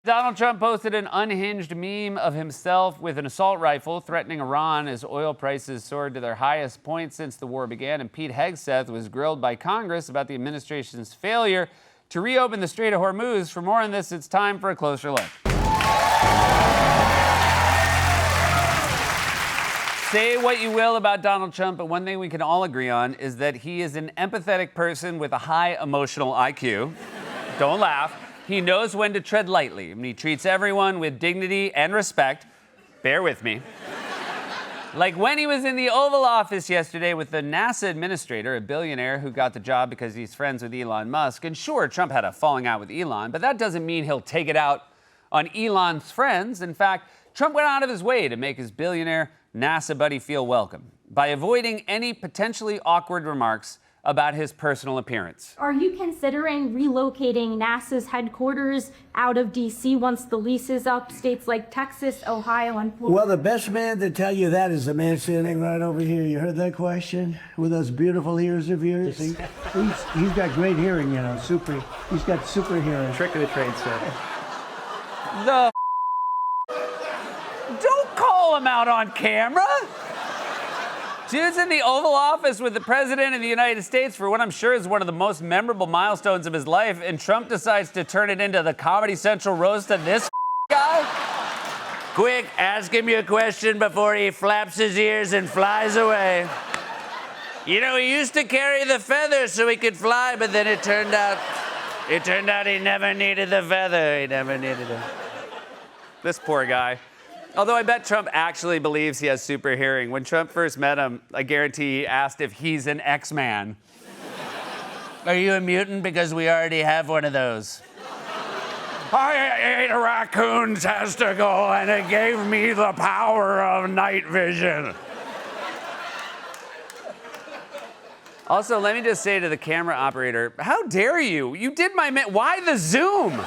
Donald Trump posted an unhinged meme of himself with an assault rifle threatening Iran as oil prices soared to their highest point since the war began. And Pete Hegseth was grilled by Congress about the administration's failure to reopen the Strait of Hormuz. For more on this, it's time for a closer look. Say what you will about Donald Trump, but one thing we can all agree on is that he is an empathetic person with a high emotional IQ. Don't laugh. He knows when to tread lightly, and he treats everyone with dignity and respect. Bear with me. Like when he was in the Oval Office yesterday with the NASA administrator, a billionaire who got the job because he's friends with Elon Musk. And sure, Trump had a falling out with Elon, but that doesn't mean he'll take it out on Elon's friends. In fact, Trump went out of his way to make his billionaire NASA buddy feel welcome by avoiding any potentially awkward remarks about his personal appearance. Are you considering relocating NASA's headquarters out of D.C. once the lease is up? States like Texas, Ohio, and Florida. Well, the best man to tell you that is the man sitting right over here. You heard that question? With those beautiful ears of yours? He's got great hearing, you know, he's got super hearing. Trick of the trade, sir. Don't call him out on camera. Dude's in the Oval Office with the President of the United States for what I'm sure is one of the most memorable milestones of his life, and Trump decides to turn it into the Comedy Central roast of this guy? Quick, ask him your question before he flaps his ears and flies away. You know, he used to carry the feather so he could fly, but then it turned out he never needed the feather. He never needed it. This poor guy. Although I bet Trump actually believes he has super hearing. When Trump first met him, I guarantee he asked if he's an X-Man. Are you a mutant? Because we already have one of those. I ate a raccoon's testicle and it gave me the power of night vision. Also, let me just say to the camera operator, how dare you? You did my why the zoom?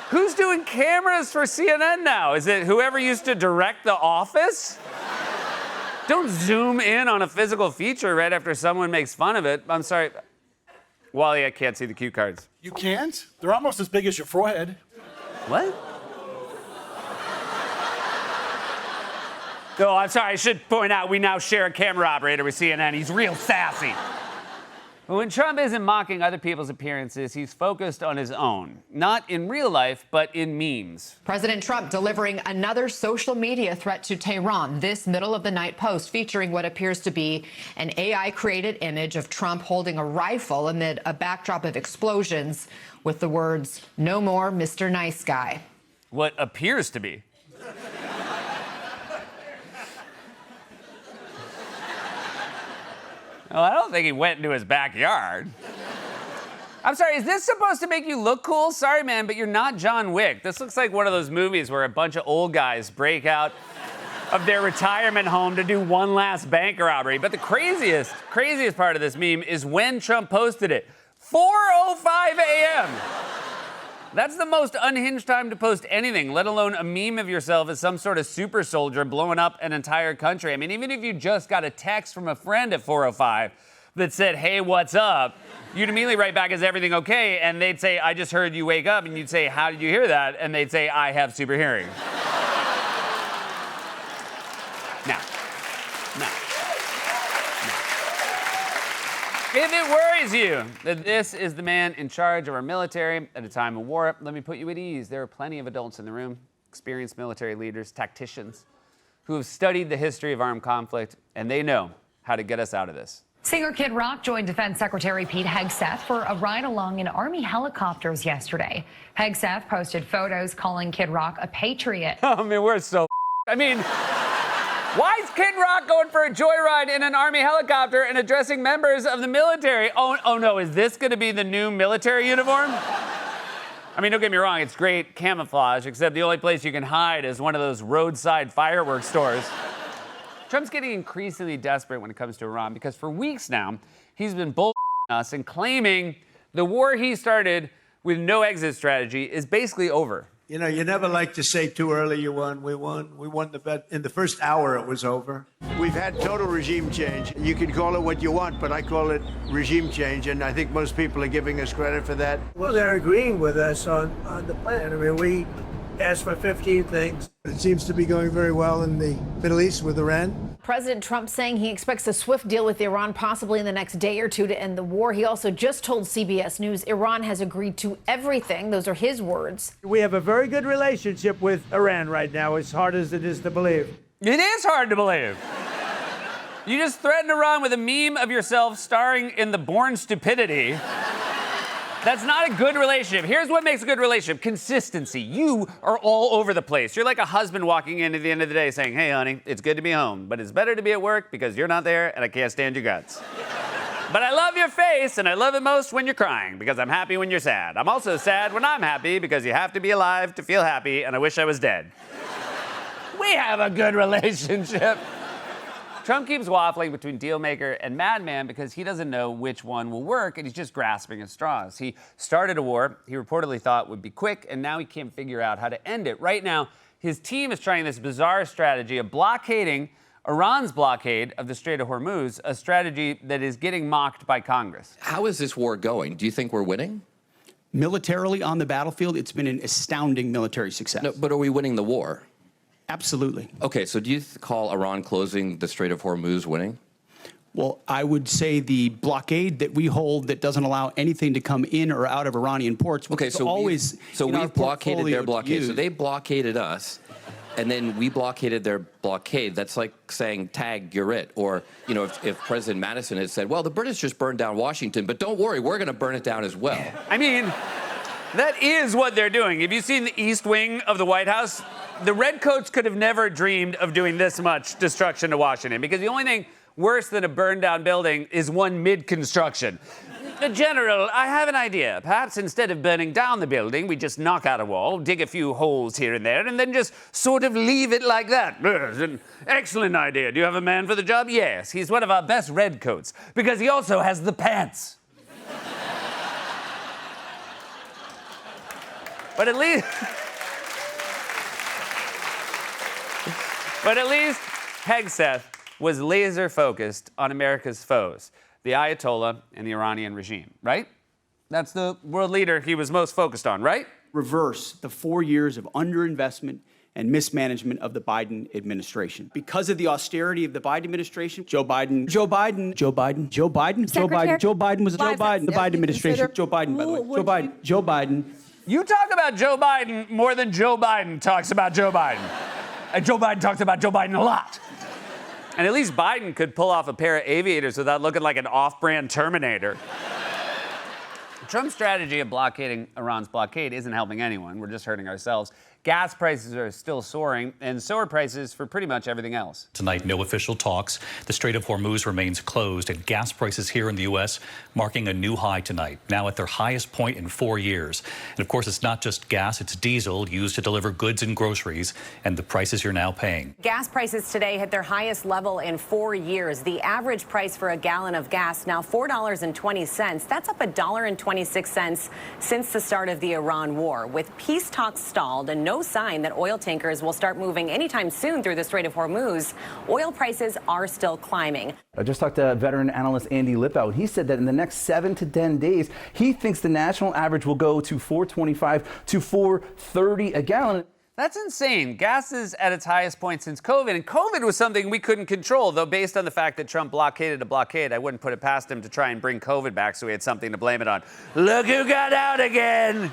Who's doing cameras for CNN now? Is it whoever used to direct The Office? Don't zoom in on a physical feature right after someone makes fun of it. I'm sorry. Wally, I can't see the cue cards. You can't? They're almost as big as your forehead. What? Oh, I'm sorry. I should point out we now share a camera operator with CNN. He's real sassy. But when Trump isn't mocking other people's appearances, he's focused on his own. Not in real life, but in memes. President Trump delivering another social media threat to Tehran. This middle-of-the-night post featuring what appears to be an AI-created image of Trump holding a rifle amid a backdrop of explosions with the words, "No more Mr. Nice Guy." What appears to be. Well, I don't think he went into his backyard. I'm sorry, is this supposed to make you look cool? Sorry, man, but you're not John Wick. This looks like one of those movies where a bunch of old guys break out of their retirement home to do one last bank robbery. But the craziest part of this meme is when Trump posted it. 4:05 a.m. That's the most unhinged time to post anything, let alone a meme of yourself as some sort of super soldier blowing up an entire country. I mean, even if you just got a text from a friend at 4:05 that said, "Hey, what's up?" you'd immediately write back, "Is everything okay?" And they'd say, "I just heard you wake up." And you'd say, "How did you hear that?" And they'd say, "I have super hearing." No. If it worries you that this is the man in charge of our military at a time of war, let me put you at ease. There are plenty of adults in the room, experienced military leaders, tacticians, who have studied the history of armed conflict, and they know how to get us out of this. Singer Kid Rock joined Defense Secretary Pete Hegseth for a ride along in Army helicopters yesterday. Hegseth posted photos calling Kid Rock a patriot. I mean, we're so... Why is Kid Rock going for a joyride in an Army helicopter and addressing members of the military? Oh no, is this going to be the new military uniform? I mean, don't get me wrong, it's great camouflage, except the only place you can hide is one of those roadside fireworks stores. Trump's getting increasingly desperate when it comes to Iran because for weeks now, he's been bullshitting us and claiming the war he started with no exit strategy is basically over. You know, you never like to say too early you won. We won. We won the bet. In the first hour, it was over. We've had total regime change. You can call it what you want, but I call it regime change, and I think most people are giving us credit for that. Well, they're agreeing with us on the plan. I mean, we asked for 15 things. It seems to be going very well in the Middle East with Iran. President Trump saying he expects a swift deal with Iran possibly in the next day or two to end the war. He also just told CBS News Iran has agreed to everything. Those are his words. We have a very good relationship with Iran right now, as hard as it is to believe. It is hard to believe. You just threatened Iran with a meme of yourself starring in The Born Stupidity. That's not a good relationship. Here's what makes a good relationship: consistency. You are all over the place. You're like a husband walking in at the end of the day saying, hey, honey, it's good to be home, but it's better to be at work because you're not there and I can't stand your guts. But I love your face, and I love it most when you're crying because I'm happy when you're sad. I'm also sad when I'm happy because you have to be alive to feel happy, and I wish I was dead. We have a good relationship. Trump keeps waffling between dealmaker and madman because he doesn't know which one will work, and he's just grasping at straws. He started a war he reportedly thought would be quick, and now he can't figure out how to end it. Right now, his team is trying this bizarre strategy of blockading Iran's blockade of the Strait of Hormuz, a strategy that is getting mocked by Congress. How is this war going? Do you think we're winning? Militarily on the battlefield, it's been an astounding military success. No, but are we winning the war? Absolutely. Okay, so do you call Iran closing the Strait of Hormuz winning? Well, I would say the blockade that we hold that doesn't allow anything to come in or out of Iranian ports. Okay, so always we've blockaded their blockade. So use. they blockaded us, and then we blockaded their blockade. That's like saying, tag, you're it. Or, you know, if President Madison had said, well, the British just burned down Washington, but don't worry, we're going to burn it down as well. I mean, that is what they're doing. Have you seen the East Wing of the White House? The Redcoats could have never dreamed of doing this much destruction to Washington, because the only thing worse than a burned down building is one mid-construction. General, I have an idea. Perhaps instead of burning down the building, we just knock out a wall, dig a few holes here and there, and then just sort of leave it like that. It's an excellent idea. Do you have a man for the job? Yes. He's one of our best Redcoats, because he also has the pants. But at least Hegseth was laser focused on America's foes, the Ayatollah and the Iranian regime, right? That's the world leader he was most focused on, right? Reverse the 4 years of underinvestment and mismanagement of the Biden administration. Because of the austerity of the Biden administration, Joe Biden was the Biden administration. Joe Biden, by the way. Joe Biden. You talk about Joe Biden more than Joe Biden talks about Joe Biden. And Joe Biden talks about Joe Biden a lot. And at least Biden could pull off a pair of aviators without looking like an off-brand Terminator. Trump's strategy of blockading Iran's blockade isn't helping anyone. We're just hurting ourselves. Gas prices are still soaring, and so are prices for pretty much everything else. Tonight, no official talks. The Strait of Hormuz remains closed, and gas prices here in the U.S. marking a new high tonight, now at their highest point in 4 years. And of course, it's not just gas, it's diesel used to deliver goods and groceries, and the prices you're now paying. Gas prices today hit their highest level in 4 years. The average price for a gallon of gas now $4.20. That's up $1.26 since the start of the Iran war. With peace talks stalled and no sign that oil tankers will start moving anytime soon through the Strait of Hormuz, oil prices are still climbing. I just talked to veteran analyst Andy Lippow. He said that in the next 7 to 10 days, he thinks the national average will go to $4.25 to $4.30 a gallon. That's insane. Gas is at its highest point since COVID, and COVID was something we couldn't control, though based on the fact that Trump blockaded a blockade, I wouldn't put it past him to try and bring COVID back so we had something to blame it on. Look who got out again!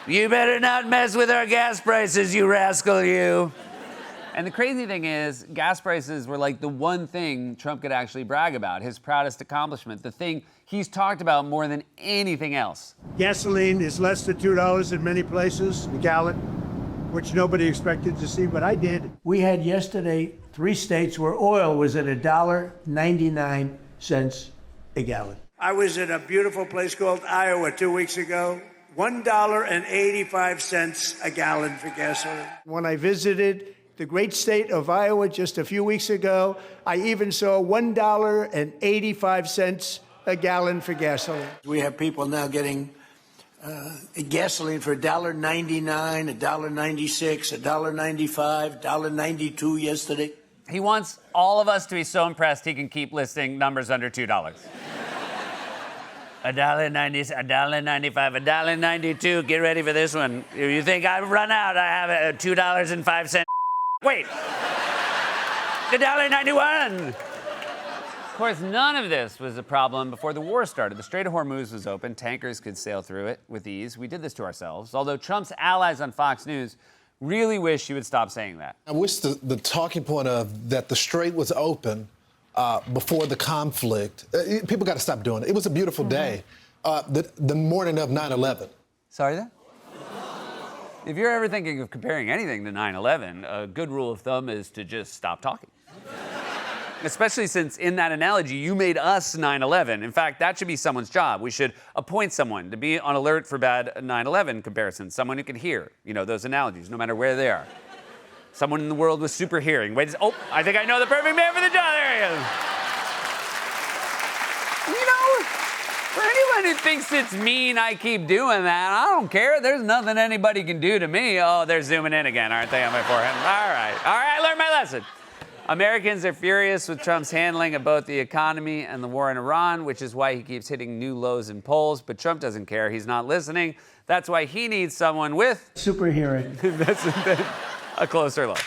You better not mess with our gas prices, you rascal, you. And the crazy thing is, gas prices were like the one thing Trump could actually brag about, his proudest accomplishment, the thing he's talked about more than anything else. Gasoline is less than $2 in many places, a gallon, which nobody expected to see, but I did. We had yesterday 3 states where oil was at $1.99 a gallon. I was in a beautiful place called Iowa 2 weeks ago. $1.85 a gallon for gasoline. When I visited the great state of Iowa just a few weeks ago, I even saw $1.85 a gallon for gasoline. We have people now getting gasoline for $1.99, $1.96, $1.95, $1.92 yesterday. He wants all of us to be so impressed he can keep listing numbers under $2. $1.90, $1.95, $1.92. Get ready for this one. If you think I've run out, I have a $2.05. Wait. $1.91. Of course, none of this was a problem before the war started. The Strait of Hormuz was open. Tankers could sail through it with ease. We did this to ourselves. Although Trump's allies on Fox News really wish he would stop saying that. I wish the talking point of that the Strait was open before the conflict. People got to stop doing it. It was a beautiful day, the morning of 9/11. Sorry, then? If you're ever thinking of comparing anything to 9/11, a good rule of thumb is to just stop talking. Especially since in that analogy, you made us 9/11. In fact, that should be someone's job. We should appoint someone to be on alert for bad 9/11 comparisons. Someone who can hear, those analogies, no matter where they are. Someone in the world with super hearing. I think I know the perfect man for the job. There he is. For anyone who thinks it's mean I keep doing that, I don't care. There's nothing anybody can do to me. Oh, they're zooming in again, aren't they, on my forehead? All right, I learned my lesson. Americans are furious with Trump's handling of both the economy and the war in Iran, which is why he keeps hitting new lows in polls. But Trump doesn't care. He's not listening. That's why he needs someone with Super hearing. That's a closer look.